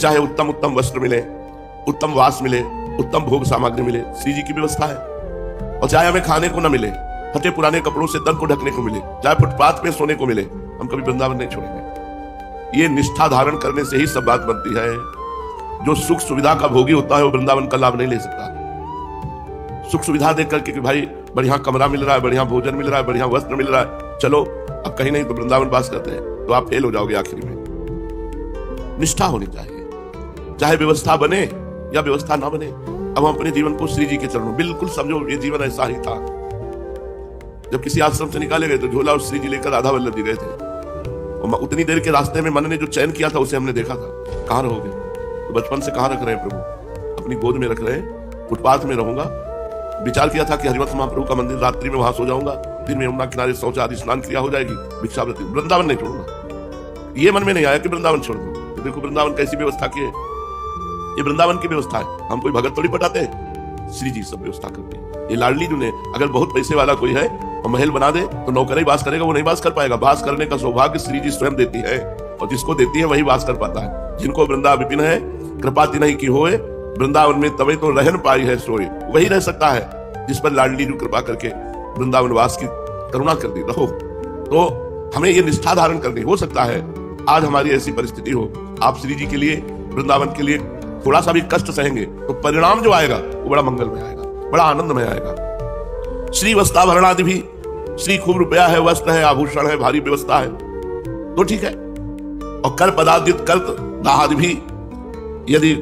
चाहे उत्तम उत्तम वस्त्र मिले, उत्तम वास मिले, उत्तम भोग सामग्री मिले, श्री जी की व्यवस्था है। और चाहे हमें खाने को न मिले, फटे पुराने कपड़ों से तन को ढकने को मिले, चाहे फुटपाथ पे सोने को मिले, हम कभी वृंदावन नहीं छोड़ेंगे। ये निष्ठा धारण करने से ही सब बात बनती है। जो सुख सुविधा का भोगी होता है वो वृंदावन का लाभ नहीं ले सकता। सुख सुविधा देख करके कि भाई बढ़िया कमरा मिल रहा है, बढ़िया भोजन मिल रहा है, बढ़िया वस्त्र मिल रहा है, चलो अब कहीं नहीं तो वृंदावन वास करते हैं, तो आप फेल हो जाओगे आखिरी में। निष्ठा होनी चाहिए, चाहे व्यवस्था बने या व्यवस्था ना बने। अब हम अपने जीवन को श्री जी के चरणों, बिल्कुल समझो ये जीवन ऐसा ही था। जब किसी आश्रम से निकाले गए तो झोला और श्री जी लेकर राधा वल्लभ जी गए थे, और उतनी देर के रास्ते में मन ने जो चयन किया था उसे हमने देखा था। कहाँ रहोगे? तो बचपन से कहाँ रख रहे हैं प्रभु? अपनी गोद में रख रहे हैं, फुटपाथ में रहूंगा। विचार किया था कि हरिवंश महाप्रभु का मंदिर, रात्रि में वहां सो जाऊंगा, दिन में यमुना किनारे शौच आदि स्नान क्रिया हो जाएगी, भिक्षावृत्ति, वृंदावन नहीं छोड़ूंगा। ये मन में नहीं आया कि वृंदावन छोड़ दूं। तो देखो वृंदावन कैसी व्यवस्था की है, ये वृंदावन की व्यवस्था है। हम कोई भगत थोड़ी पटाते हैं, श्री जी सब व्यवस्था करते हैं। ये लाडली जो ने, अगर बहुत पैसे वाला कोई है और महल बना दे तो नौकर ही वास करेगा, वो नहीं वास कर पाएगा। वास करने का सौभाग्य श्री जी स्वयं देती है, और जिसको देती है वही वास कर पाता है। जिनको वृंदा विपिन है, कृपा तिन्हि की होए, वृंदावन में तवे तो रहन पाई है सोए, वही रह सकता है जिस पर लाडली जो कृपा करके वृंदावन वास की करुणा कर दी। रहो तो हमें ये निष्ठा धारण करनी। हो सकता है आज हमारी ऐसी परिस्थिति हो, आप श्री जी के लिए, वृंदावन के लिए थोड़ा सा भी कष्ट सहेंगे तो परिणाम जो आएगा वो बड़ा मंगलमय आएगा, बड़ा आनंदमय आएगा। श्री वस्त्राभरणादि भी, श्री खूब रुपया है, वस्त्र है, आभूषण है, भारी व्यवस्था है तो ठीक है। और कर पदार्जित कर्त दाहादि भी, यदि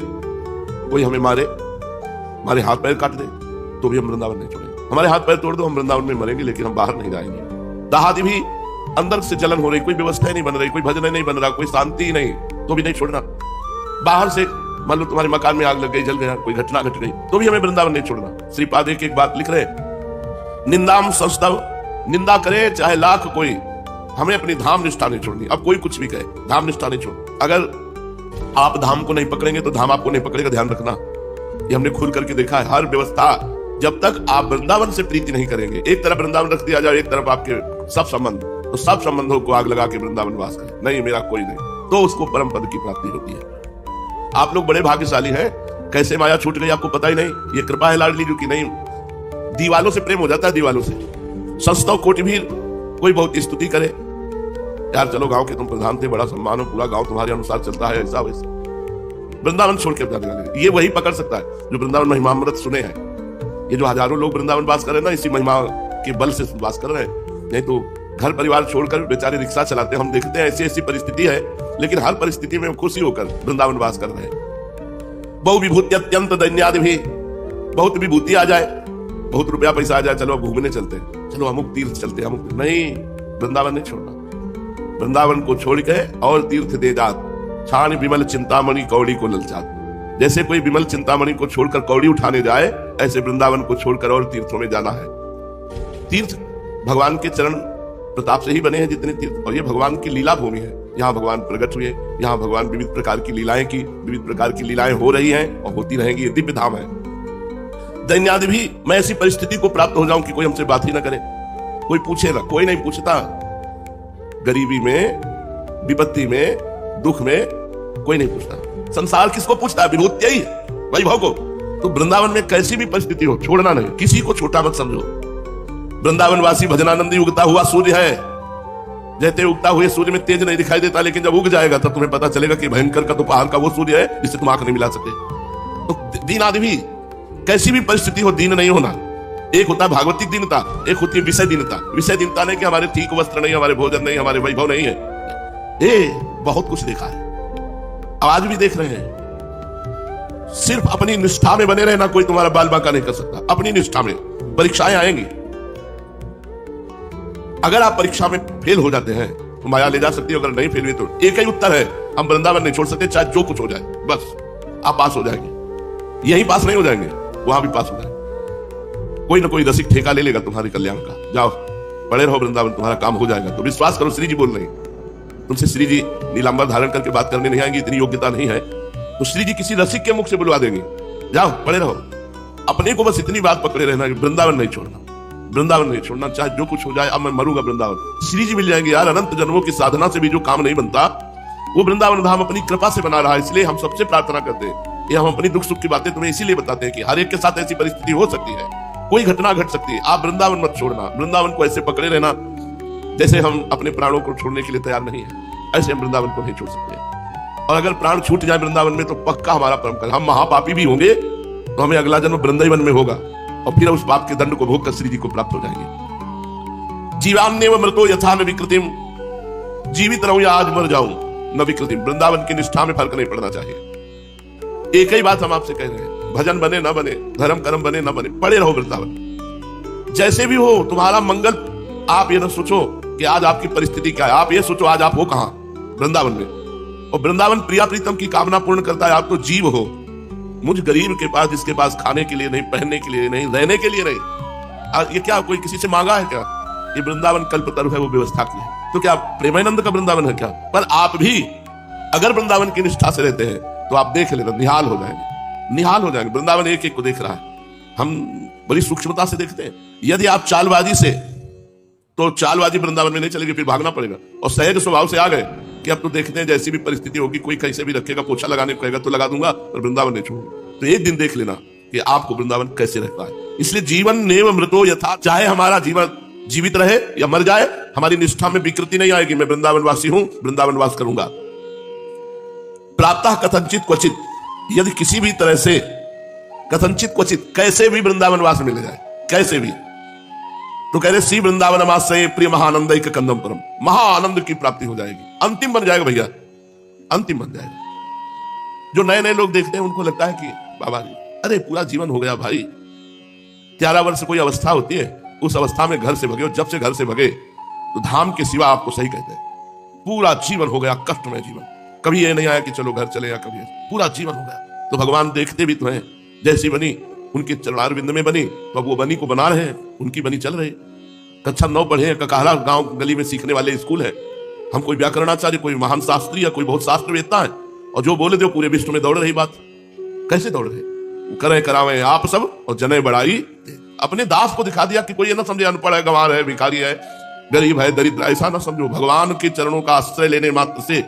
कोई हमें मारे हाथ पैर काट दे तो भी हम वृंदावन नहीं छोड़ेंगे। हमारे हाथ पैर तोड़ दो, हम वृंदावन में मरेंगे, लेकिन हम बाहर नहीं जाएंगे। दाहादि भी, अंदर से जलन हो रही, कोई व्यवस्था नहीं बन रही, कोई भजन नहीं बन रहा, कोई शांति नहीं, तो भी नहीं छोड़ना। बाहर से मान लो तुम्हारे मकान में आग लग गई, जल गया, कोई घटना घट गई, तो भी हमें वृंदावन नहीं छोड़ना। श्रीपाद एक बात लिख रहे, निंदाम संस्तव, निंदा करे चाहे लाख कोई, हमें अपनी धाम निष्ठा नहीं छोड़नी। अब कोई कुछ भी कहे, धाम निष्ठा नहीं छोड़। अगर आप धाम को नहीं पकड़ेंगे तो धाम आपको नहीं पकड़ेगा, ध्यान रखना। ये हमने खुल करके देखा है। हर व्यवस्था, जब तक आप वृंदावन से प्रीति नहीं करेंगे, एक तरफ वृंदावन रख दिया जाए, एक तरफ आपके सब संबंध, तो सब संबंधों को आग लगा के वृंदावन वास करें, नहीं मेरा कोई नहीं, तो उसको परम पद की प्राप्ति होती है। आप लोग बड़े भाग्यशाली हैं, कैसे माया छूट गई आपको पता ही नहीं। ये कृपा है लाडली जी की। नहीं, दीवालों से प्रेम हो जाता है, दीवालों से। संस्तव कोटि भी कोई बहुत स्तुति करे, यार चलो गांव के तुम प्रधान थे, बड़ा सम्मान हो, पूरा गांव तुम्हारे अनुसार चलता है, ऐसा वैसा। वृंदावन छोड़ के जाने वाले, ये वही पकड़ सकता है जो वृंदावन महिमामृत सुने हैं। ये जो हजारों लोग वृंदावन वास कर रहे हैं ना, इसी महिमा के बल से वास कर रहे हैं। नहीं तो घर परिवार छोड़कर बेचारे रिक्शा चलाते हैं। हम देखते हैं ऐसी ऐसी परिस्थिति है, लेकिन हर परिस्थिति में खुशी होकर वृंदावन वास कर रहे हैं। बहु विभूति अत्यंत दैन्यादि भी, बहुत विभूति आ जाए, बहुत रुपया पैसा आ जाए, चलो घूमने चलते हैं, चलो अमुक तीर्थ चलते हैं, अमुक नहीं, वृंदावन नहीं छोड़ना। वृंदावन को छोड़ के और तीर्थ दे जात, छान विमल चिंतामणि कौड़ी को ललचात। जैसे कोई विमल चिंतामणि को छोड़कर कौड़ी उठाने जाए, ऐसे वृंदावन को छोड़कर और तीर्थों में जाना है। तीर्थ भगवान के चरण प्रताप से ही बने हैं जितने तीर्थ, और ये भगवान की लीला भूमि है। यहाँ भगवान प्रकट हुए, यहाँ भगवान विविध प्रकार की लीलाएं की, विविध प्रकार की लीलाएं हो रही हैं और होती रहेंगी। ये दिव्य धाम है। दैन्यादि भी, मैं ऐसी परिस्थिति को प्राप्त हो जाऊं कि कोई हमसे बात ही ना करे, कोई पूछे ना, कोई नहीं पूछता। गरीबी में, विपत्ति में, दुख में कोई नहीं पूछता। संसार किसको पूछता है? विभूति ही वैभव को। तो वृंदावन में कैसी भी परिस्थिति हो, छोड़ना नहीं, किसी को छोटा मत समझो। वृंदावनवासी भजनानंदी उगता हुआ सूर्य है। जैसे उगता हुए सूर्य में तेज नहीं दिखाई देता, लेकिन जब उग जाएगा तब तुम्हें पता चलेगा कि भयंकर का दोपहर का वो सूर्य है जिससे तुम आंख नहीं मिला सके। तो दीन आदि भी, कैसी भी परिस्थिति हो दीन नहीं होना। एक होता है भागवतिक दीनता, एक होती है विषय दीनता। विषय दीनता नहीं कि हमारे ठीक वस्त्र नहीं, हमारे भोजन नहीं, हमारे वैभव नहीं है। ये बहुत कुछ देखा है, आज भी देख रहे हैं। सिर्फ अपनी निष्ठा में बने रहना कोई तुम्हारा बाल बांका नहीं कर सकता। अपनी निष्ठा में परीक्षाएं आएंगी, अगर आप परीक्षा में फेल हो जाते हैं तो माया ले जा सकती है, अगर नहीं फेल हुए तो एक ही उत्तर है, हम वृंदावन नहीं छोड़ सकते, चाहे जो कुछ हो जाए, बस आप पास हो जाएंगे। यही पास नहीं हो जाएंगे, वहां भी पास हो जाएंगे। कोई ना कोई रसिक ठेका ले लेगा तुम्हारे कल्याण का। जाओ पड़े रहो वृंदावन, तुम्हारा काम हो जाएगा। तो विश्वास करो, श्री जी बोल रहे हैं तुमसे। श्री जी नीलांबर धारण करके बात करने नहीं आएंगे, इतनी योग्यता नहीं है। तो श्री जी किसी रसिक के मुख से बुलवा देंगे, जाओ पड़े रहो। अपने को बस इतनी बात पकड़े रहना कि वृंदावन नहीं छोड़ना, वृंदावन नहीं छोड़ना, चाहे जो कुछ हो जाए, अब मैं मरूंगा वृंदावन। श्री जी मिल जाएंगे यार। अनंत जन्मों की साधना से भी जो काम नहीं बनता, वो वृंदावन धाम अपनी कृपा से बना रहा है। इसलिए हम सबसे प्रार्थना करते हैं, ये हम अपनी दुख सुख की बातें तुम्हें इसीलिए बताते हैं कि हर एक के साथ ऐसी परिस्थिति हो सकती है, कोई घटना घट सकती है। आप वृंदावन मत छोड़ना, वृंदावन को ऐसे पकड़े रहना जैसे हम अपने प्राणों को छोड़ने के लिए तैयार नहीं है, ऐसे हम वृंदावन को नहीं छोड़ सकते। और अगर प्राण छूट जाए वृंदावन में तो पक्का हमारा परम कल, हम महापापी भी होंगे तो हमें अगला जन्म वृंदावन में होगा और फिर उस पाप के दंड को भोग कर श्री जी को प्राप्त हो जाएंगे। जीवान्यव मृतो यथा न विकृतिम, जीवित रहूं या आज मर जाऊं न विकृतिम। वृंदावन की निष्ठा में फर्क नहीं पड़ना चाहिए। एक ही बात हम आपसे कह रहे हैं, भजन बने न बने, धर्म कर्म बने न बने, पड़े रहो वृंदावन। जैसे भी हो तुम्हारा मंगल। आप ये ना सोचो कि आज आपकी परिस्थिति क्या है, आप ये सोचो आज आप हो कहां, वृंदावन में। और वृंदावन प्रिया प्रीतम की कामना पूर्ण करता है। आप तो जीव हो, मुझ गरीब के पास, जिसके पास खाने के लिए नहीं, पहनने के लिए नहीं, रहने के लिए नहीं, ये क्या कोई किसी से मांगा है क्या? ये वृंदावन कल्पतरु है, वो व्यवस्था की है। तो क्या प्रेमानंद का वृंदावन है क्या? पर आप भी अगर वृंदावन की निष्ठा से रहते हैं तो आप देख लेना, निहाल हो जाएंगे, निहाल हो जाएंगे। वृंदावन एक एक को देख रहा है, हम बड़ी सूक्ष्मता से देखते हैं। यदि आप चालबाजी से, तो चालबाजी वृंदावन में नहीं चलेगी, फिर भागना पड़ेगा। और सहज स्वभाव से आ गए कि अब तो देखते हैं जैसी भी परिस्थिति होगी, कोई कैसे भी रखेगा, पोछा लगाने को कहेगा तो लगा दूंगा, पर वृंदावन नहीं छोड़ूंगा। तो एक दिन देख लेना कि आपको वृंदावन कैसे रहता है। इसलिए जीवन नेव मृतो यथा, चाहे हमारा जीवन जीवित रहे या मर जाए, हमारी निष्ठा में विकृति नहीं आएगी। मैं वृंदावन वासी हूं, वृंदावन वास करूंगा। प्राप्त कथनचित क्वचित, यदि किसी भी तरह से कथनचित क्वचित, कैसे भी वृंदावन वास मिल जाए, कैसे भी, तो कह रहे श्री वृंदावन आश्रय प्रिय महानंद एक कंदम परम, महाआनंद की प्राप्ति हो जाएगी। अंतिम बन जाएगा भैया, अंतिम बन जाएगा। जो नए नए लोग देखते हैं उनको लगता है कि बाबा जी अरे पूरा जीवन हो गया भाई, 11 वर्ष कोई अवस्था होती है, उस अवस्था में घर से भगे, और जब से घर से भगे तो धाम के सिवा, आपको सही कहते हैं, पूरा जीवन हो गया कष्टमय जीवन। कभी ये नहीं आया कि चलो घर चले, या कभी पूरा जीवन हो गया। तो भगवान देखते भी तो हैं, जैसी बनी उनके चरणारविंद में बनी, तो अब वो बनी को बना रहे हैं, उनकी बनी चल रही। कक्षा 9 पढ़े हैं, ककारा गांव गली में सीखने वाले स्कूल है। हम कोई व्याकरणाचार्य, कोई महान शास्त्री या कोई बहुत शास्त्र वेत्ता है, और जो बोले थे पूरे विश्व में दौड़ रही बात। कैसे दौड़ रहे? करे करावे आप सब और जने बढ़ाई। अपने दास को दिखा दिया कि कोई ये ना समझे अनपढ़ है, गंवार है, भिखारी है, गरीब है, दरिद्र, ऐसा ना समझो। भगवान के चरणों का आश्रय लेने मात्र से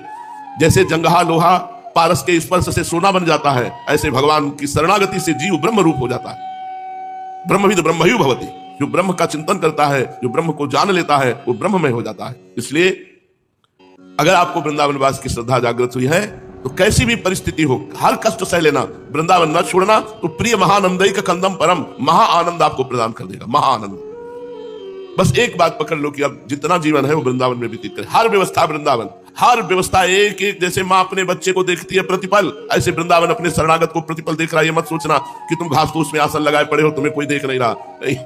जैसे जंगहा लोहा पारस के स्पर्श से सोना बन जाता है, ऐसे भगवान की शरणागति से जीव ब्रह्म रूप हो जाता है। ब्रह्मविद ब्रह्मयु भवति, जो ब्रह्म का चिंतन करता है, जो ब्रह्म को जान लेता है, वो ब्रह्म में हो जाता है। इसलिए अगर आपको वृंदावन वास की श्रद्धा जागृत हुई है तो कैसी भी परिस्थिति हो, हर कष्ट सह लेना, वृंदावन न छोड़ना, तो प्रिय महानंद कंदम परम, महा आनंद आपको प्रदान कर देगा, महाआनंद। बस एक बात पकड़ लो कि अब जितना जीवन है वो वृंदावन में व्यतीत करें। हर व्यवस्था वृंदावन, हर व्यवस्था एक एक, जैसे माँ अपने बच्चे को देखती है प्रतिपल, ऐसे वृंदावन अपने शरणागत को प्रतिपल देख रहा है। ये मत सोचना कि तुम घास फूस में आसन लगाए पड़े हो, तुम्हें कोई देख नहीं रहा, नहीं।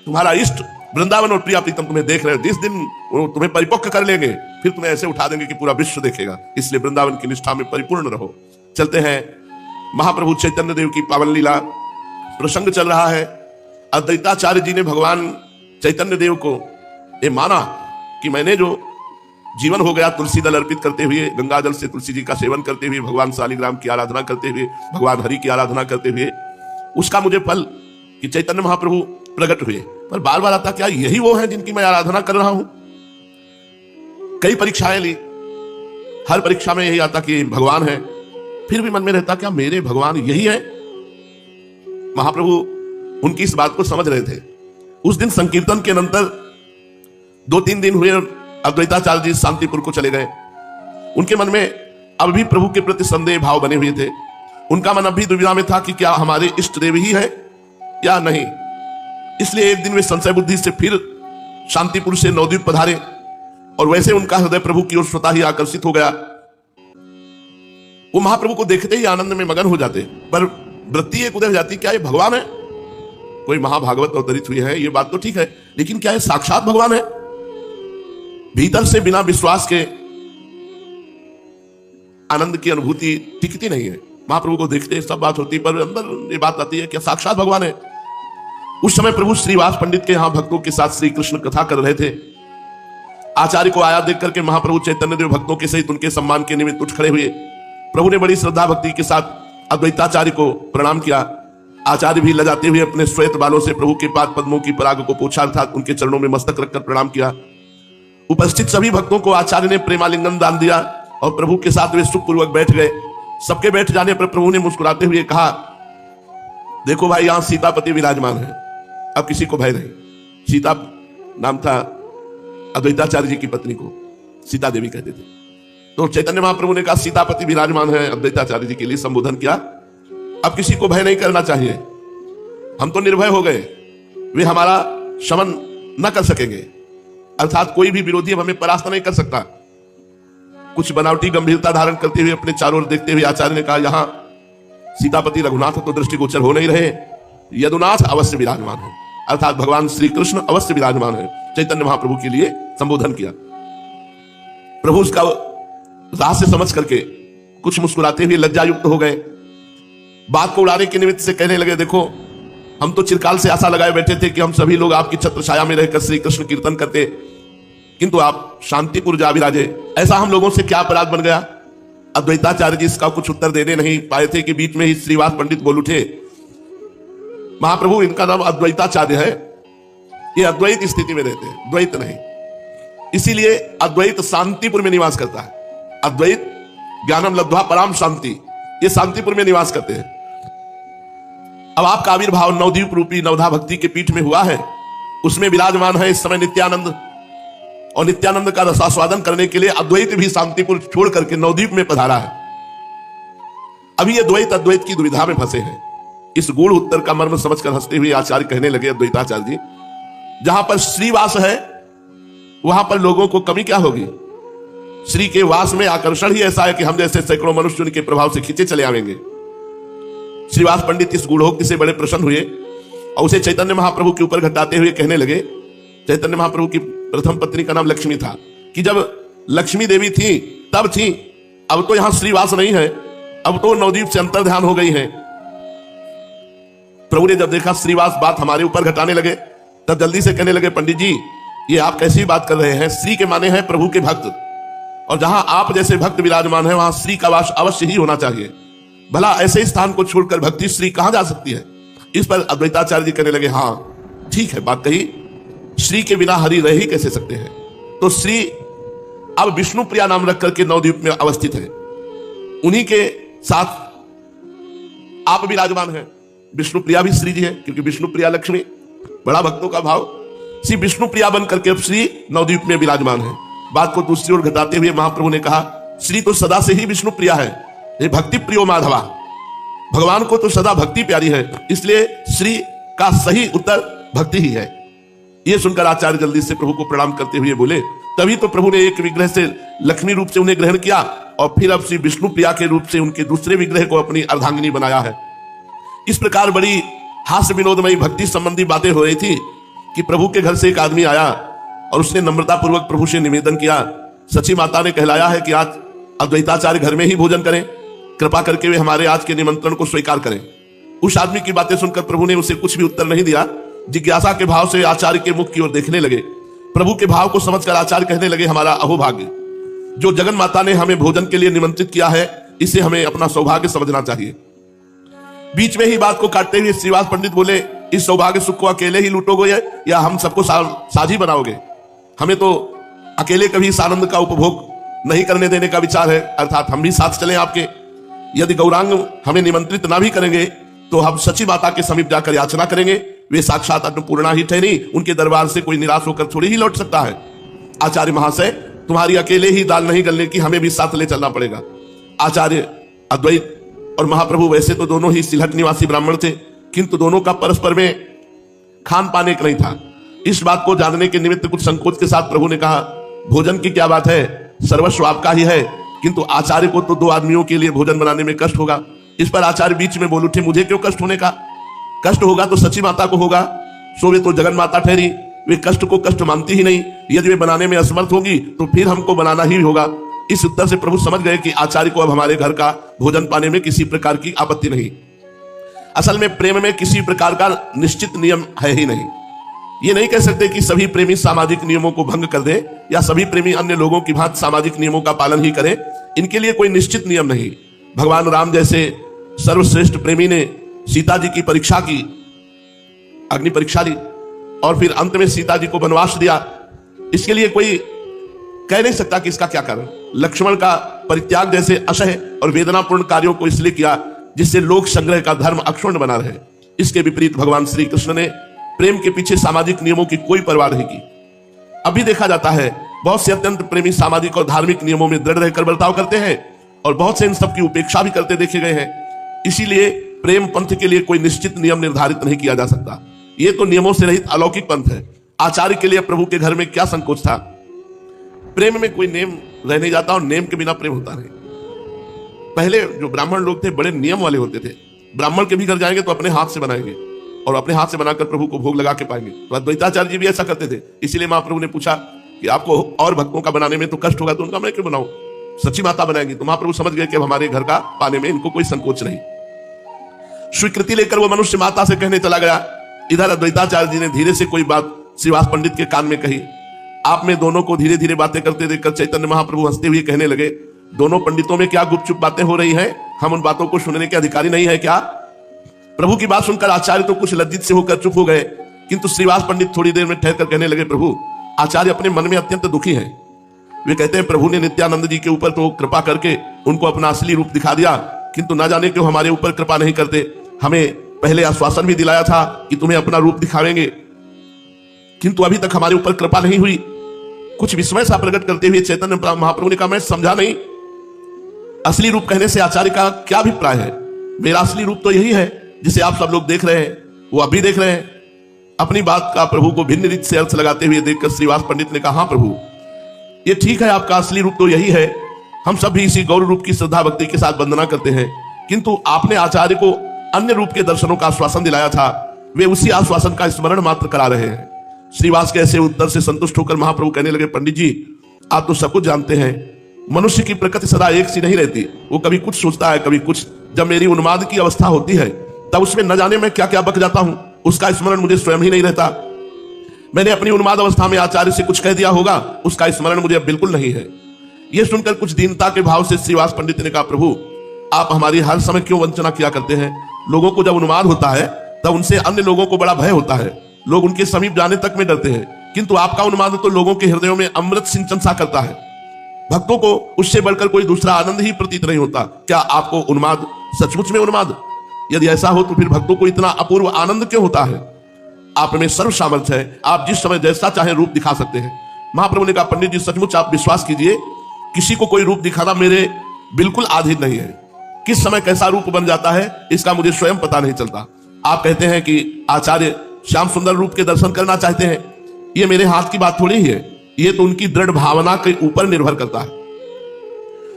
तुम्हारा इष्ट वृंदावन और प्रिया प्रीतम तुम्हें देख रहे हो। जिस दिन वो तुम्हें परिपक्व कर लेंगे, फिर तुम्हें ऐसे उठा देंगे कि पूरा विश्व देखेगा। इसलिए वृंदावन की निष्ठा में परिपूर्ण रहो। चलते हैं, महाप्रभु चैतन्य देव की पावन लीला प्रसंग चल रहा है। अद्वैताचार्य जी ने भगवान चैतन्य देव को ये माना कि मैंने जो जीवन हो गया तुलसी दल अर्पित करते हुए, गंगा जल से तुलसी जी का सेवन करते हुए, भगवान शालिग्राम की आराधना करते हुए, भगवान हरि की आराधना करते हुए, उसका मुझे फल कि चैतन्य महाप्रभु प्रकट हुए। पर बार बार आता, क्या यही वो है जिनकी मैं आराधना कर रहा हूं? कई परीक्षाएं ली, हर परीक्षा में यही आता कि भगवान है, फिर भी मन में रहता क्या मेरे भगवान यही है? महाप्रभु उनकी इस बात को समझ रहे थे। उस दिन संकीर्तन के अनंतर 2-3 दिन हुए, अद्वैताचार्य जी शांतिपुर को चले गए। उनके मन में अब भी प्रभु के प्रति संदेह भाव बने हुए थे। उनका मन अब भी दुविधा में था कि क्या हमारे इष्ट देव ही है या नहीं। इसलिए एक दिन वे संशय बुद्धि से फिर शांतिपुर से नवद्वीप पधारे, और वैसे उनका हृदय प्रभु की ओर स्वतः ही आकर्षित हो गया। वो महाप्रभु को देखते ही आनंद में मगन हो जाते, पर वृत्ति एक उदय जाती, क्या ये भगवान है? कोई महाभागवत अवतरित हुई है, ये बात तो ठीक है, लेकिन क्या ये साक्षात भगवान है? भीतर से बिना विश्वास के आनंद की अनुभूति टिकती नहीं है। महाप्रभु को देखते सब बात होती, पर अंदर ये बात आती है, क्या साक्षात भगवान है? उस समय प्रभु श्रीवास पंडित के यहां भक्तों के साथ श्री कृष्ण कथा कर रहे थे। आचार्य को आया देख करके महाप्रभु चैतन्य देव भक्तों के सहित उनके सम्मान के निमित्त उठ खड़े हुए। प्रभु ने बड़ी श्रद्धा भक्ति के साथ अद्वैताचार्य को प्रणाम किया। आचार्य भी लजाते हुए अपने श्वेत बालों से प्रभु के पाद पद्मों की पराग को पोंछा, अर्थात उनके चरणों में मस्तक रखकर प्रणाम किया। उपस्थित सभी भक्तों को आचार्य ने प्रेमालिंगन दान दिया। और प्रभु के साथ वे सुखपूर्वक बैठ गए। सबके बैठ जाने पर प्रभु ने मुस्कुराते हुए कहा, देखो भाई, यहां सीतापति विराजमान है, अब किसी को भय नहीं। सीता नाम था अद्वैताचार्य जी की पत्नी को सीता देवी कहते थे। तो चैतन्य महाप्रभु ने कहा, सीतापति विराजमान है, अद्वैताचार्य जी के लिए संबोधन किया, अब किसी को भय नहीं करना चाहिए, हम तो निर्भय हो गए, वे हमारा शमन न कर सकेंगे, अर्थात कोई भी विरोधी हमें परास्त नहीं कर सकता। कुछ बनावटी गंभीरता धारण करते हुए अपने चारों ओर देखते हुए आचार्य ने कहा, यहां सीतापति रघुनाथ तो दृष्टिगोचर हो नहीं रहे, यदुनाथ अवश्य विराजमान है, अर्थात भगवान श्री कृष्ण अवश्य विराजमान है। चैतन्य महाप्रभु के लिए संबोधन किया। प्रभु उसका रहस्य समझ करके कुछ मुस्कुराते हुए लज्जायुक्त हो गए। बात को उड़ाने के निमित्त से कहने लगे, देखो, हम तो चिरकाल से आशा लगाए बैठे थे कि हम सभी लोग आपकी छत्र छाया में रहकर श्री कृष्ण कीर्तन करते, किंतु आप शांतिपुर जा विराजे, ऐसा हम लोगों से क्या अपराध बन गया? अद्वैताचार्य जी इसका कुछ उत्तर देने नहीं पाए थे कि बीच में ही श्रीवास पंडित बोल उठे, महाप्रभु, इनका नाम अद्वैताचार्य है, ये अद्वैत स्थिति में रहते हैं, द्वैत नहीं, इसीलिए अद्वैत शांतिपुर में निवास करता है। अद्वैत ज्ञानम लब्ध्वा पराम शांति, ये शांतिपुर में निवास करते हैं। अब आपका आविर्भाव नवद्वीप रूपी नवधा भक्ति के पीठ में हुआ है, उसमें विराजमान है इस समय नित्यानंद, और नित्यानंद का रसास्वादन करने के लिए अद्वैत भी शांतिपुर छोड़ करके नवद्वीप में पधारा है। अभी ये द्वैत अद्वैत की दुविधा में फंसे हैं। इस गूढ़ उत्तर का मर्म समझकर हंसते हुए आचार्य कहने लगे, अद्वैताचार्य जी, जहां पर श्रीवास है वहां पर लोगों को कमी क्या होगी? श्री के वास में आकर्षण ही ऐसा है कि हम जैसे सैकड़ों मनुष्य उनके प्रभाव से खींचे चले आवेंगे। श्रीवास पंडित इस गूढ़ोक्ति से बड़े प्रसन्न हुए और उसे चैतन्य महाप्रभु के ऊपर घटाते हुए कहने लगे। चैतन्य महाप्रभु की प्रथम पत्नी का नाम लक्ष्मी था, कि जब लक्ष्मी देवी थी तब थी, अब तो यहां श्रीवास नहीं है, अब तो नवद्वीप से अंतर्ध्यान हो गई है। प्रभु ने जब देखा श्रीवास बात हमारे ऊपर घटाने लगे, तब जल्दी से कहने लगे, पंडित जी, ये आप कैसी बात कर रहे हैं? श्री के माने हैं प्रभु के भक्त, और जहां आप जैसे भक्त विराजमान है वहां श्री का वास अवश्य ही होना चाहिए। भला ऐसे स्थान को छोड़कर भक्ति श्री कहां जा सकती है? इस पर अद्वैताचार्य जी कहने लगे, हाँ ठीक है, बात कही, श्री के बिना हरि रह ही कैसे सकते हैं? तो श्री अब विष्णु प्रिया नाम रख करके नवद्वीप में अवस्थित है, उन्हीं के साथ आप विराजमान हैं। विष्णु प्रिया भी श्री जी है, क्योंकि विष्णु प्रिया लक्ष्मी, बड़ा भक्तों का भाव, श्री विष्णु प्रिया बन करके अब श्री नवद्वीप में विराजमान है। बात को दूसरी ओर घटाते हुए महाप्रभु ने कहा, श्री तो सदा से ही विष्णु प्रिया है, ये भक्ति प्रियो माधवा, भगवान को तो सदा भक्ति प्यारी है, इसलिए श्री का सही उत्तर भक्ति ही है। यह सुनकर आचार्य जल्दी से प्रभु को प्रणाम करते हुए बोले, तभी तो प्रभु ने एक विग्रह से लक्ष्मी रूप से उन्हें ग्रहण किया और फिर अब श्री विष्णु प्रिया के रूप से उनके दूसरे विग्रह को अपनी अर्धांगिनी बनाया है। इस प्रकार बड़ी हास्य विनोदमयी भक्ति संबंधी बातें हो रही थी कि प्रभु के घर से एक आदमी आया और उसने नम्रता पूर्वक प्रभु से निवेदन किया, सची माता ने कहलाया है कि आज अद्वैताचार्य घर में ही भोजन करें, कृपा करके वे हमारे आज के निमंत्रण को स्वीकार करें। उस आदमी की बातें सुनकर प्रभु ने उसे कुछ भी उत्तर नहीं दिया, जिज्ञासा के भाव से आचार्य के मुख की ओर देखने लगे। प्रभु के भाव को समझकर आचार्य कहने लगे, हमारा अहोभाग्य, जो जगन माता ने हमें भोजन के लिए निमंत्रित किया है, इसे हमें अपना सौभाग्य समझना चाहिए। बीच में ही बात को काटते हुए श्रीवास पंडित बोले, इस सौभाग्य सुख को अकेले ही लूटोगे या हम सबको साझी बनाओगे? हमें तो अकेले कभी इस आनंद का उपभोग नहीं करने देने का विचार है, अर्थात हम भी साथ चलें आपके। यदि गौरांग हमें निमंत्रित ना भी करेंगे तो हम सची माता के समीप जाकर याचना करेंगे, वे साक्षात अन्नपूर्णा ही ठहरी, उनके दरबार से कोई निराश होकर थोड़ी ही लौट सकता है। आचार्य महाशय, तुम्हारी अकेले ही दाल नहीं गलने की, हमें भी साथ ले चलना पड़ेगा। आचार्य अद्वैत और महाप्रभु वैसे तो दोनों ही सिलहट निवासी ब्राह्मण थे, किंतु दोनों का परस्पर में खान पान एक नहीं था। इस बात को जानने के निमित्त कुछ संकोच के साथ प्रभु ने कहा, भोजन की क्या बात है, सर्वस्व आपका ही है, किंतु आचार्य को तो 2 आदमियों के लिए भोजन बनाने में कष्ट होगा। इस पर आचार्य बीच में बोल उठे, मुझे क्यों कष्ट होने का? कष्ट होगा तो सची माता को होगा, सो वे तो जगन माता ठहरी, वे कष्ट को कष्ट मानती ही नहीं। यदि वे बनाने में असमर्थ होगी तो फिर हमको बनाना ही होगा। इस उत्तर से प्रभु समझ गए कि आचार्य को अब हमारे घर का भोजन पाने में किसी प्रकार की आपत्ति नहीं। असल में प्रेम में किसी प्रकार का निश्चित नियम है ही नहीं। ये नहीं कह सकते कि सभी प्रेमी सामाजिक नियमों को भंग कर दे या सभी प्रेमी अन्य लोगों की भांति सामाजिक नियमों का पालन ही करें, इनके लिए कोई निश्चित नियम नहीं। भगवान राम जैसे सर्वश्रेष्ठ प्रेमी ने सीता जी की परीक्षा की, अग्नि परीक्षा ली, और फिर अंत में सीता जी को वनवास दिया। इसके लिए कोई कह नहीं सकता कि इसका क्या कारण। लक्ष्मण का परित्याग जैसे असह्य और वेदनापूर्ण कार्यों को इसलिए किया जिससे लोक संग्रह का धर्म अक्षुण्ण बना रहे। इसके विपरीत भगवान श्री कृष्ण ने प्रेम के पीछे सामाजिक नियमों की कोई परवाह नहीं की। अभी देखा जाता है बहुत से अत्यंत प्रेमी सामाजिक और धार्मिक नियमों में दृढ़ रहकर बर्ताव करते हैं और बहुत से इन सब की उपेक्षा भी करते देखे गए हैं। इसीलिए प्रेम पंथ के लिए कोई निश्चित नियम निर्धारित नहीं किया जा सकता। ये तो नियमों से रहित अलौकिक पंथ है। आचार्य के लिए प्रभु के घर में क्या संकोच था। प्रेम में कोई नेम रह नहीं जाता और नेम के बिना प्रेम होता नहीं। पहले जो ब्राह्मण लोग थे बड़े नियम वाले होते थे। ब्राह्मण के भी घर जाएंगे तो अपने हाथ से बनाएंगे और अपने हाथ से बनाकर प्रभु को भोग लगा के पाएंगे। तो अद्वैताचार्य जी भी ऐसा करते थे। इसीलिए महाप्रभु ने पूछा कि आपको और भक्तों का बनाने में तो कष्ट होगा, तो उनका मैं क्यों बनाऊं, सच्ची माता बनाएंगी। तो महाप्रभु समझ गए कि अब हमारे घर का पाने में इनको कोई संकोच नहीं। स्वीकृति लेकर वो मनुष्य माता से कहने चला गया। इधर अद्वैताचार्य जी ने धीरे से कोई बात श्रीवास पंडित के कान में कही। आप में दोनों को धीरे धीरे बातें करते देखकर चैतन्य महाप्रभु हंसते हुए कहने लगे, दोनों पंडितों में क्या गुपचुप बातें हो रही हैं? हम उन बातों को सुनने के अधिकारी नहीं है क्या? प्रभु की बात सुनकर आचार्य तो कुछ लज्जित से होकर चुप हो गए, किंतु श्रीवास पंडित थोड़ी देर में ठहरकर कहने लगे, प्रभु आचार्य अपने मन में अत्यंत दुखी हैं। वे कहते हैं प्रभु ने नित्यानंद जी के ऊपर तो कृपा करके उनको अपना असली रूप दिखा दिया, किंतु ना जाने क्यों हमारे ऊपर कृपा नहीं करते। हमें पहले आश्वासन भी दिलाया था कि तुम्हें अपना रूप दिखावेंगे, किंतु अभी तक हमारे ऊपर कृपा नहीं हुई। कुछ विस्मय सा प्रकट करते हुए चैतन्य महाप्रभु ने कहा, मैं समझा नहीं, असली रूप कहने से आचार्य का क्या अभिप्राय है? मेरा असली रूप तो यही है जिसे आप सब लोग देख रहे हैं, वो अभी देख रहे हैं। अपनी बात का प्रभु को भिन्न रीत से अर्थ लगाते हुए देखकर श्रीवास पंडित ने कहा, हाँ प्रभु ये ठीक है, आपका असली रूप तो यही है। हम सब भी इसी गौर रूप की श्रद्धा भक्ति के साथ वंदना करते हैं, किंतु आपने आचार्य को अन्य रूप के दर्शनों का आश्वासन दिलाया था, वे उसी आश्वासन का स्मरण मात्र करा रहे हैं। श्रीवास के ऐसे उत्तर से संतुष्ट होकर महाप्रभु कहने लगे, पंडित जी आप तो सब कुछ जानते हैं, मनुष्य की प्रकृति सदा एक सी नहीं रहती, वो कभी कुछ सोचता है कभी कुछ। जब मेरी उन्माद की अवस्था होती है तब उसमें न जाने में क्या क्या बक जाता हूं, उसका स्मरण मुझे स्वयं ही नहीं रहता। मैंने अपनी उन्माद अवस्था में आचार्य से कुछ कह दिया होगा, उसका स्मरण मुझे अब बिल्कुल नहीं है। यह सुनकर कुछ दीनता के भाव से श्रीवास पंडित ने कहा, प्रभु आप हमारी हर समय क्यों वंचना किया करते हैं? लोगों को जब उन्माद होता है तब उनसे अन्य लोगों को बड़ा भय होता है, लोग उनके समीप जाने तक में डरते हैं, किंतु आपका उन्माद तो लोगों के हृदयों में अमृत सिंचन सा करता है। भक्तों को उससे बढ़कर कोई दूसरा आनंद ही प्रतीत नहीं होता। क्या आपको उन्माद सचमुच में उन्माद? यदि ऐसा हो तो फिर भक्तों को इतना अपूर्व आनंद क्यों होता है? आप में सर्व सामर्थ्य है, आप जिस समय जैसा चाहे रूप दिखा सकते हैं। महाप्रभु ने कहा, पंडित जी सचमुच आप विश्वास कीजिए, किसी को कोई रूप दिखाना मेरे बिल्कुल अधीन नहीं है। किस समय कैसा रूप बन जाता है इसका मुझे स्वयं पता नहीं चलता। आप कहते हैं कि आचार्य श्याम सुंदर रूप के दर्शन करना चाहते हैं, ये मेरे हाथ की बात थोड़ी ही है, ये तो उनकी दृढ़ भावना के ऊपर निर्भर करता है।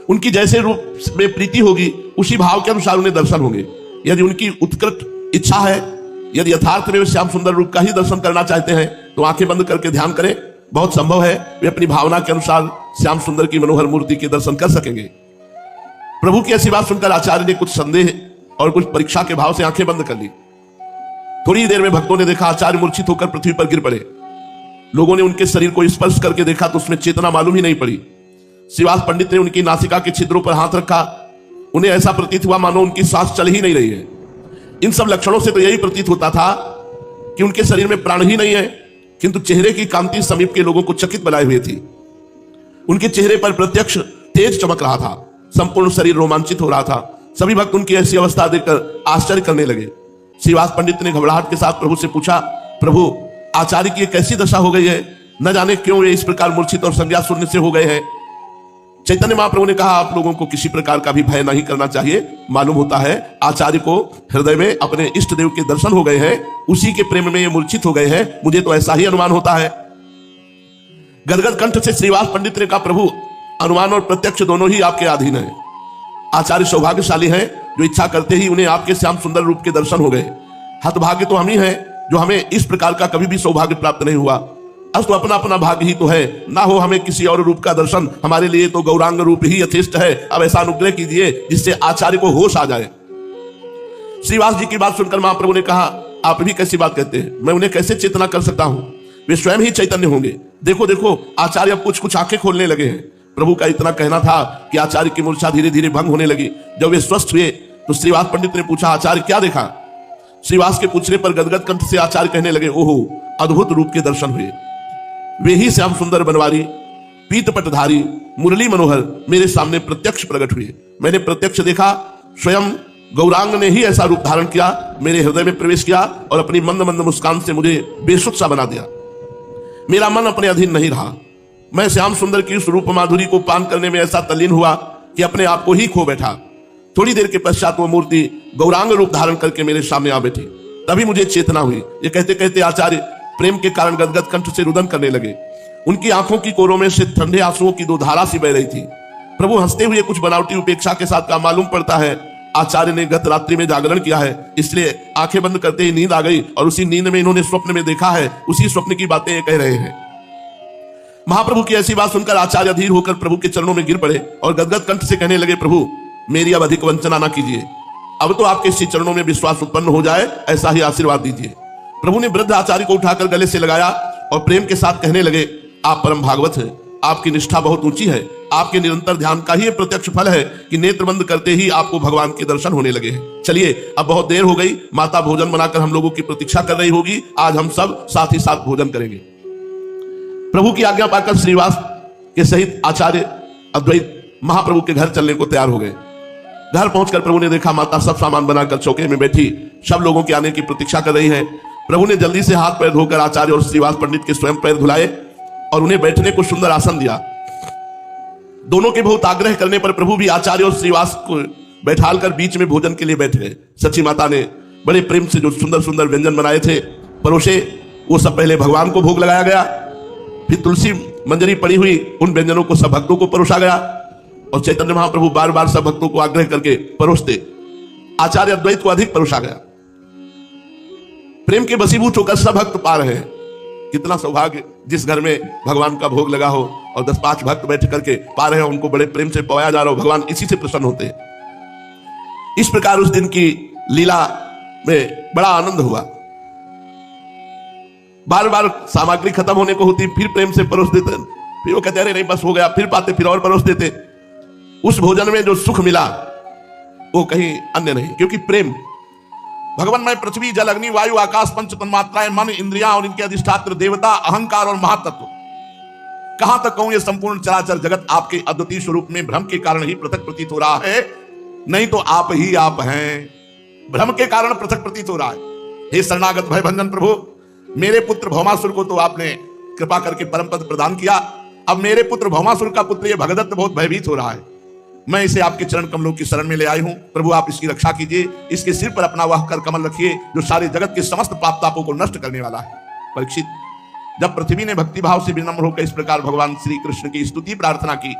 उनकी जैसे रूप में प्रीति होगी उसी भाव के अनुसार उन्हें दर्शन होंगे। यदि उनकी उत्कृष्ट इच्छा है, यदि यथार्थ में श्याम सुंदर रूप का ही दर्शन करना चाहते हैं तो आंखें बंद करके ध्यान करें, बहुत संभव है वे अपनी भावना के अनुसार श्याम सुंदर की मनोहर मूर्ति के दर्शन कर सकेंगे। प्रभु की ऐसी बात सुनकर आचार्य ने कुछ संदेह और कुछ परीक्षा के भाव से आंखें बंद कर ली। थोड़ी देर में भक्तों ने देखा आचार्य मूर्छित होकर पृथ्वी पर गिर पड़े। लोगों ने उनके शरीर को स्पर्श करके देखा तो उसमें चेतना मालूम ही नहीं पड़ी। श्रीवास पंडित ने उनकी नासिका के छिद्रों पर हाथ रखा, उन्हें ऐसा प्रतीत हुआ मानो उनकी सांस चल ही नहीं रही है। इन सब लक्षणों से तो यही प्रतीत होता था कि उनके शरीर में प्राण ही नहीं है, किंतु चेहरे की कांति समीप के लोगों को चकित बनाए हुए थी। उनके चेहरे पर प्रत्यक्ष तेज चमक रहा था, संपूर्ण शरीर रोमांचित हो रहा था। सभी भक्त उनकी ऐसी अवस्था देखकर आश्चर्य करने लगे। श्रीवास पंडित ने घबराहट के साथ प्रभु से पूछा, प्रभु आचार्य की कैसी दशा हो गई है? न जाने क्यों वे इस प्रकार मूर्छित और संज्ञा शून्य से हो गए हैं। चैतन्य महाप्रभु ने कहा, आप लोगों को किसी प्रकार का भी भय नहीं करना चाहिए। मालूम होता है आचार्य को हृदय में अपने इष्ट देव के दर्शन हो गए हैं, उसी के प्रेम में ये मूर्छित हो गए हैं। मुझे तो ऐसा ही अनुमान होता है। गदगद कंठ से श्रीवास पंडित ने कहा, प्रभु अनुमान और प्रत्यक्ष दोनों ही आपके अधीन है। आचार्य सौभाग्यशाली हैं जो इच्छा करते ही उन्हें आपके श्याम सुंदर रूप के दर्शन हो गए। हतभाग्य तो हम ही हैं जो हमें इस प्रकार का कभी भी सौभाग्य प्राप्त नहीं हुआ। अस्तु अपना अपना भाग्य ही तो है, ना हो हमें किसी और रूप का दर्शन, हमारे लिए तो गौरांग रूप ही यथेष्ट है। अब ऐसा अनुग्रह कीजिए जिससे आचार्य को होश आ जाए। श्रीवास जी की बात सुनकर महाप्रभु ने कहा, आप भी कैसी बात कहते हैं? मैं उन्हें कैसे चेतना कर सकता हूं? वे स्वयं ही चैतन्य होंगे। देखो देखो आचार्य अब कुछ कुछ आंखें खोलने लगे हैं। प्रभु का इतना कहना था कि आचार्य की मूर्छा धीरे धीरे भंग होने लगी। जब वे स्वस्थ हुए तो श्रीवास पंडित ने पूछा, आचार्य क्या देखा? श्रीवास के पूछने पर गदगद कंठ से आचार्य कहने लगे, ओहो अद्भुत रूप के दर्शन हुए। वे ही श्याम सुंदर बनवारी पीत पटधारी मुरली मनोहर मेरे सामने प्रत्यक्ष प्रकट हुए। मैंने प्रत्यक्ष देखा, स्वयं गौरांग ने ही ऐसा रूप धारण किया, मेरे हृदय में प्रवेश किया और अपनी मंद मंद मुस्कान से मुझे बेसुध सा बना दिया। मेरा मन अपने अधीन नहीं रहा। मैं श्याम सुंदर की उस रूप माधुरी को पान करने में ऐसा तल्लीन हुआ कि अपने आप को ही खो बैठा। थोड़ी देर के पश्चात वो मूर्ति गौरांग रूप धारण करके मेरे सामने आ बैठी। तभी मुझे चेतना हुई। ये कहते कहते आचार्य प्रेम के कारण गदगद कंठ से रुदन करने लगे। उनकी आंखों की कोरों में से ठंडे आंसुओं की दो धारा सी बह रही थी। प्रभु हंसते हुए कुछ बनावटी उपेक्षा के साथ का मालूम पड़ता है आचार्य ने गत रात्रि में जागरण किया है, इसलिए आंखें बंद करते ही नींद आ गई और उसी नींद में इन्होंने स्वप्न में देखा है, उसी स्वप्न की बातें ये कह रहे हैं। महाप्रभु की ऐसी बात सुनकर आचार्य अधीर होकर प्रभु के चरणों में गिर पड़े और गदगद कंठ से कहने लगे, प्रभु मेरी अब अधिक वंचना ना कीजिए, अब तो आपके इसी चरणों में विश्वास उत्पन्न हो जाए, ऐसा ही आशीर्वाद दीजिए। प्रभु ने वृद्ध आचार्य को उठाकर गले से लगाया और प्रेम के साथ कहने लगे, आप परम भागवत हैं, आपकी निष्ठा बहुत ऊंची है, आपके निरंतर ध्यान का ही प्रत्यक्ष फल है कि नेत्र बंद करते ही आपको भगवान के दर्शन होने लगे हैं। चलिए अब बहुत देर हो गई, माता भोजन बनाकर हम लोगों की प्रतीक्षा कर रही होगी, आज हम सब साथ ही साथ भोजन करेंगे। प्रभु की आज्ञा पाकर श्रीवास के सहित आचार्य अद्वैत महाप्रभु के घर चलने को तैयार हो गए। घर पहुंचकर प्रभु ने देखा माता सब सामान बनाकर चौके में बैठी सब लोगों के आने की प्रतीक्षा कर रही है। प्रभु ने जल्दी से हाथ पैर धोकर आचार्य और श्रीवास पंडित के स्वयं पैर धुलाए और उन्हें बैठने को सुंदर आसन दिया। दोनों के बहुत आग्रह करने पर प्रभु भी आचार्य और श्रीवास को बैठालकर बीच में भोजन के लिए बैठ गए। सची माता ने बड़े प्रेम से जो सुंदर सुंदर व्यंजन बनाए थे परोसे, वो सब पहले भगवान को भोग लगाया गया, फिर तुलसी मंजरी पड़ी हुई उन व्यंजनों को सब भक्तों को परोसा गया और चैतन्य महाप्रभु बार बार सब भक्तों को आग्रह करके परोसते। आचार्य अद्वैत को अधिक परोसा गया। प्रेम के वशीभूत होकर सब भक्त पा रहे हैं। कितना सौभाग्य जिस घर में भगवान का भोग लगा हो और 10-5 भक्त बैठ करके पा रहे हो, उनको बड़े प्रेम से पवाया जा रहा हो, भगवान इसी से प्रसन्न होते हैं। इस प्रकार उस दिन की लीला में बड़ा आनंद हुआ। बार बार सामग्री खत्म होने को होती, फिर प्रेम से परोस देते, फिर वो कहते अरे नहीं बस हो गया, फिर पाते, फिर और परोस देते। उस भोजन में जो सुख मिला वो कहीं अन्य नहीं, क्योंकि प्रेम भगवान में पृथ्वी जल अग्नि वायु आकाश पंच तन्मात्राएं मन इंद्रियां और इनके अधिष्ठात्र देवता अहंकार और महातत्व, कहां तक कहूं ये संपूर्ण चराचर जगत आपके अद्वितीय स्वरूप में भ्रम के कारण ही पृथक प्रतीत हो रहा है, नहीं तो आप ही आप हैं। भ्रम के कारण पृथक प्रतीत हो रहा है। हे शरणागत भय भंजन प्रभु, मेरे पुत्र भौमासुर को तो आपने कृपा करके परम पद प्रदान किया, अब मेरे पुत्र भौमासुर का पुत्र ये भगदत्त बहुत भयभीत हो रहा है। मैं इसे आपके चरण कमलों की शरण में ले आई हूं, प्रभु आप इसकी रक्षा कीजिए, इसके सिर पर अपना वह कर कमल रखिए जो सारे जगत के समस्त पाप तापों को नष्ट करने वाला है। परीक्षित, जब पृथ्वी ने भक्ति भाव से विनम्र होकर इस प्रकार भगवान श्री कृष्ण की स्तुति प्रार्थना की,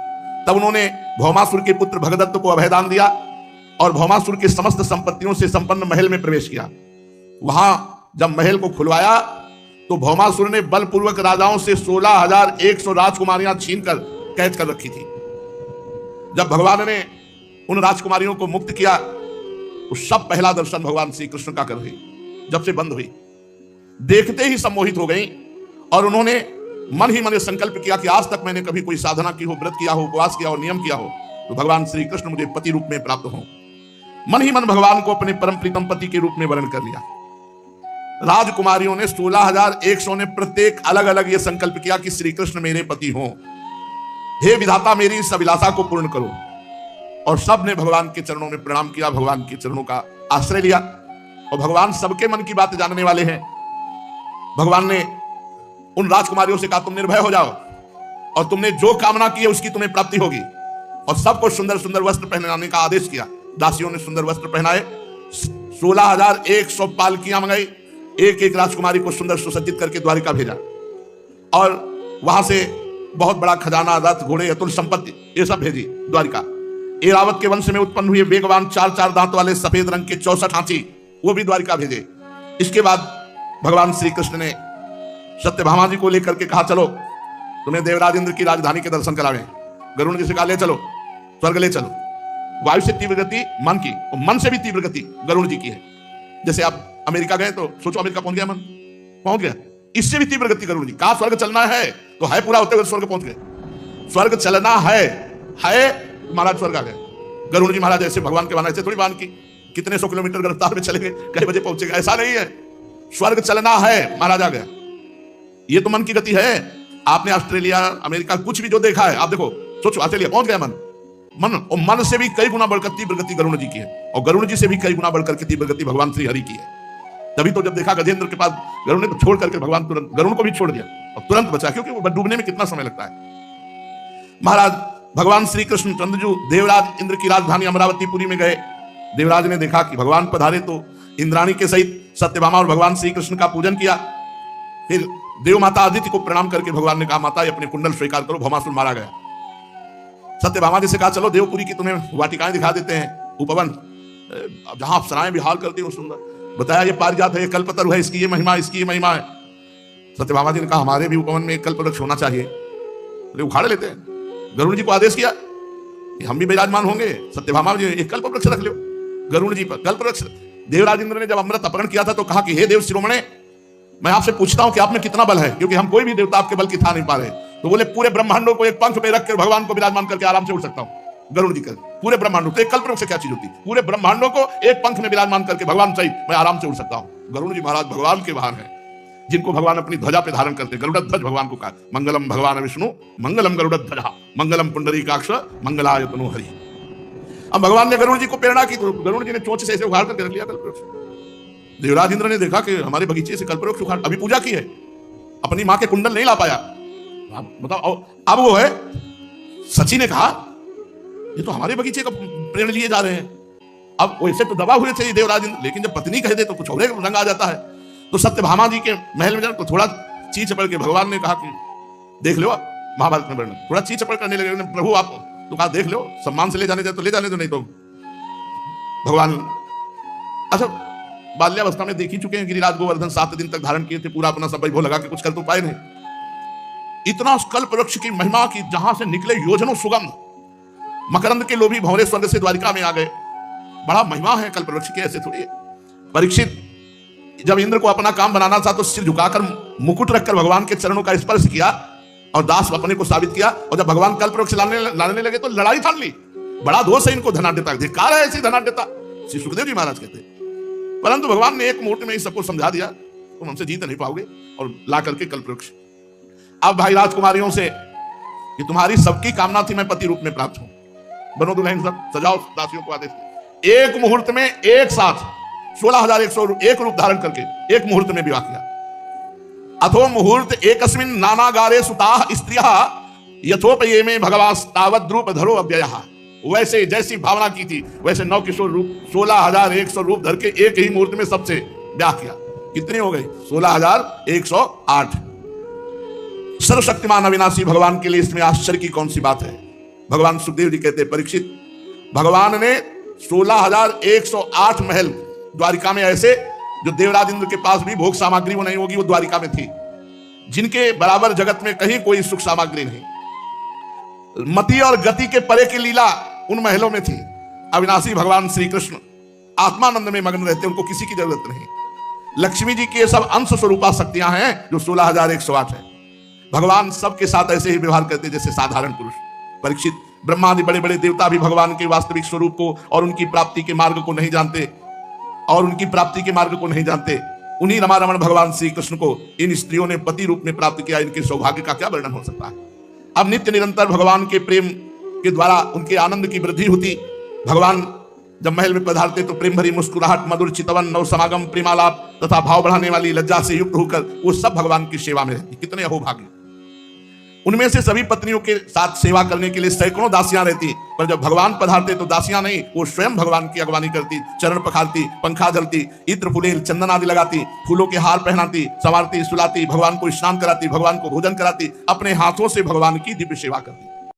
तब उन्होंने भौमासुर के पुत्र भगदत्त को अभयदान दिया और भौमासुर के समस्त संपत्तियों से संपन्न महल में प्रवेश किया। वहां जब महल को खुलवाया तो भौमासुर ने बलपूर्वक राजाओं से 16,100 राजकुमारियां छीनकर कैद कर रखी थी। जब भगवान ने उन राजकुमारियों को मुक्त किया तो सब पहला दर्शन भगवान श्री कृष्ण का कर हुई। जब से बंद हुई, देखते ही सम्मोहित हो गई और उन्होंने मन ही मन संकल्प किया कि आज तक मैंने कभी कोई साधना की हो, व्रत किया हो, उपवास किया हो, नियम किया हो, तो भगवान श्री कृष्ण मुझे पति रूप में प्राप्त हो। मन ही मन भगवान को अपने परम प्रीतम पति के रूप में वर्ण कर लिया। राजकुमारियों ने 16,100 ने प्रत्येक अलग अलग यह संकल्प किया कि श्री कृष्ण मेरे पति हों, हे विधाता मेरी इस अभिलाषा को पूर्ण करो। और सब ने भगवान के चरणों में प्रणाम किया, भगवान के चरणों का आश्रय लिया। और भगवान सबके मन की बात जानने वाले हैं। भगवान ने उन राजकुमारियों से कहा तुम निर्भय हो जाओ और तुमने जो कामना की है उसकी तुम्हें प्राप्ति होगी। और सबको सुंदर सुंदर वस्त्र पहनाने का आदेश किया। दासियों ने सुंदर वस्त्र पहनाए, 16,100 पालकियां मंगाई, एक एक राजकुमारी को सुंदर सुसज्जित करके द्वारिका भेजा और वहां से बहुत बड़ा खजाना, रथ, घोड़े, अतुल संपत्ति ये सब भेजी द्वारिका। एरावत के वंश में उत्पन्न हुए वेगवान 4-4 दांत वाले सफेद रंग के 64 हाथी वो भी द्वारिका भेजे। इसके बाद भगवान श्री कृष्ण ने सत्यभामा जी को लेकर के कहा चलो तुम्हें देवराज इंद्र की राजधानी के दर्शन करावे। गरुड़ जी से कहा ले चलो स्वर्ग ले चलो। वायु से तीव्र गति मन की और मन से भी तीव्र गति गरुड़ जी की है। जैसे आप अमेरिका गए तो सोचो अमेरिका पहुंच गया, मन पहुंच गया, इससे भी तीव्र गति गरुड़ जी। कहा स्वर्ग चलना है तो है पूरा होते हुए स्वर्ग पहुंच गए। स्वर्ग चलना है महाराज स्वर्ग आ गए। गरुड़ जी महाराज ऐसे भगवान के बाण ऐसे थोड़ी बाण की कितने 100 किलोमीटर रफ्तार में चले गए, कई बजे पहुंचेगा, ऐसा नहीं है। स्वर्ग चलना है, महाराज आ गया। ये तो मन की गति है। आपने ऑस्ट्रेलिया, अमेरिका कुछ भी जो देखा है, आप देखो, सोचो ऑस्ट्रेलिया पहुंच गया और मन से भी कई गुना बढ़कर तीव्र गति गरुड़ जी की है, और गरुड़ जी से भी कई गुना बढ़कर के तीव्र गति भगवान श्री हरि की है। तभी तो जब देखा गजेंद्र के पास गरुड़ ने, तो छोड़ करके भगवान तुरंत गरुड़ को भी छोड़ दिया और तुरंत बचा, क्योंकि वो डूबने में कितना समय लगता है। महाराज भगवान श्री कृष्ण चंद्रजू देवराज इंद्र की राजधानी अमरावतीपुरी में गए। देवराज ने देखा कि भगवान पधारे, तो इंद्राणी के सहित सत्यभामा और भगवान श्री कृष्ण का पूजन किया। फिर देव माता आदित्य को प्रणाम करके भगवान ने कहा, माता ये अपने कुंडल स्वीकार करो, भौमासुर मारा गया। सत्यभामा जी से कहा, चलो देवपुरी की तुम्हें वाटिकाएं दिखा देते हैं, उपवन जहां अप्सराएं विहार करती हैं सुंदर। बताया ये पारिजात है, ये कल्पतरु है, इसकी ये महिमा, इसकी ये महिमा है। सत्यभामा जी ने कहा, हमारे भी उपवन में एक कल्पवृक्ष होना चाहिए, तो उखाड़ लेते हैं। गरुड़ जी को आदेश किया कि हम भी विराजमान होंगे, सत्यभामा जी एक कल्पवृक्ष रख लो गरुड़ जी पर, कल्पवृक्ष। देवराज इंद्र ने जब अमृत अपहरण किया था तो कहा कि हे देव शिरोमणे, मैं आपसे पूछता हूं कि आप में कितना बल है, क्योंकि हम कोई भी देवता आपके बल की था नहीं पा रहे। तो बोले, पूरे ब्रह्मांडों को एक पंख में रखकर भगवान को विराजमान करके आराम से उड़ सकता हूं। गरुड़ जी कर पूरे ब्रह्मांडों, तो एक कल्पवृक्ष से क्या चीज होती, पूरे ब्रह्मांडों को एक पंख में विराजमान करके भगवान सहित मैं आराम से उड़ सकता हूं। गरुड़ जी महाराज भगवान के वाहन है, जिनको भगवान अपनी ध्वजा पे धारण करते। गरुड़ध्वज भगवान को कहा, मंगलम भगवान विष्णु मंगलम गरुड़ध्वजा मंगलम पुंडरीकाक्ष मंगलायतनो हरि। अब भगवान ने गरुड़ जी को प्रेरणा की, तो गरुड़ जी ने चोंच से ऐसे उखाड़ करके रख लिया कल्पवृक्ष। देवराज इंद्र ने देखा कि हमारे बगीचे से कल्पवृक्ष उखाड़, अभी पूजा की है, अपनी मां के कुंडल नहीं ला पाया। बताओ, अब वो है, सची ने कहा ये तो हमारे बगीचे का प्रेरण लिए जा रहे हैं। अब वैसे तो दबा हुए थे देवराज इंद्र, लेकिन जब पत्नी कह दे तो कुछ और रंग आ जाता है। तो सत्यभामा जी के महल में जाकर तो थोड़ा ची चपड़ के भगवान ने कहा कि देख लो, महाभारत में वर्णन, थोड़ा ची चपड़ करने लगे, प्रभु आप, तो कहा देख लो, सम्मान से ले जाने जाए तो ले जाने दो, नहीं तो भगवान। अच्छा, बाल्यावस्था में देख ही चुके हैं, गिरिराज गोवर्धन 7 दिन तक धारण किए थे, पूरा अपना सब वैभव लगा के कुछ कर तो पाए नहीं। इतना कल्पवृक्ष की महिमा की, जहां से निकले योजनों सुगंध, मकरंद के लोभी भंवरे स्वर्ग से द्वारिका में आ गए। बड़ा महिमा है कल्पवृक्ष की, ऐसे थोड़ी। परीक्षित जब इंद्र को अपना काम बनाना था तो सिर झुकाकर मुकुट रखकर भगवान के चरणों का स्पर्श किया और दास अपने को साबित किया, और जब भगवान कल्पवृक्ष लाने लगे तो लड़ाई ठान ली। बड़ा दोष है इनको धनाढ्यता, धिक्कार है ऐसी धनाढ्यता, श्री सुखदेव जी महाराज कहते। परंतु भगवान ने एक मुहूर्त में इस सबको समझा दिया, तुम हमसे जीत नहीं पाओगे, और ला करके कल्पवृक्ष। अब भाई राजकुमारियों से कि तुम्हारी सबकी कामना थी मैं पति रूप में प्राप्त हूं, बनो दुल्हन, सब सजाओ दासियों को आदेश। एक मुहूर्त में एक साथ 16,101 रूप धारण करके एक मुहूर्त में विवाह किया। अथो मुहूर्त एकस्मिन नानागारे सुताः स्त्रियः यथोपयेमे भगवास्तावद् रूप धरो अव्ययः। वैसे जैसी भावना की थी वैसे 9 किशोर रूप 16,100 रूप धर के एक ही मुहूर्त में सबसे ब्याह किया। कितने हो गए? 16,108। सर्वशक्तिमान अविनाशी भगवान के लिए इसमें आश्चर्य की कौन सी बात है? भगवान सुखदेव जी कहते हैं, परीक्षित, भगवान ने 16,108 महल द्वारिका में ऐसे, जो देवराज इंद्र के पास भी भोग सामग्री वो नहीं होगी, वो द्वारिका में थी, जिनके बराबर जगत में कहीं कोई सुख सामग्री नहीं। मति और गति के परे की लीला उन महलों में थी। अविनाशी भगवान श्री कृष्ण आत्मानंद में मग्न रहते, उनको किसी की जरूरत नहीं। लक्ष्मी जी की ये सब अंश स्वरूपा शक्तियां हैं जो 16,108 है। भगवान सबके साथ ऐसे ही व्यवहार करते जैसे साधारण पुरुष। परीक्षित, ब्रह्मा आदि बड़े बड़े देवता भी भगवान के वास्तविक स्वरूप को और उनकी प्राप्ति के मार्ग को नहीं जानते, उन्हीं रमा रमण भगवान श्री कृष्ण को इन स्त्रियों ने पति रूप में प्राप्त किया। इनके सौभाग्य का क्या वर्णन हो सकता है? अब नित्य निरंतर भगवान के प्रेम के द्वारा उनके आनंद की वृद्धि होती। भगवान जब महल में पधारते तो प्रेम भरी मुस्कुराहट, मधुर चितवन, नव समागम, प्रेमालाप तथा भाव बढ़ाने वाली लज्जा से युक्त होकर वो सब भगवान की सेवा में रहती। कितने अहोभाग्य! उनमें से सभी पत्नियों के साथ सेवा करने के लिए सैकड़ों दासियां रहती, पर जब भगवान पधारते तो दासियां नहीं, वो स्वयं भगवान की अगवानी करती, चरण पखारती, पंखा जलती, इत्र फुलेल चंदन आदि लगाती, फूलों के हार पहनाती, संवारती, सुलाती, भगवान को स्नान कराती, भगवान को भोजन कराती, अपने हाथों से भगवान की दिव्य सेवा करती।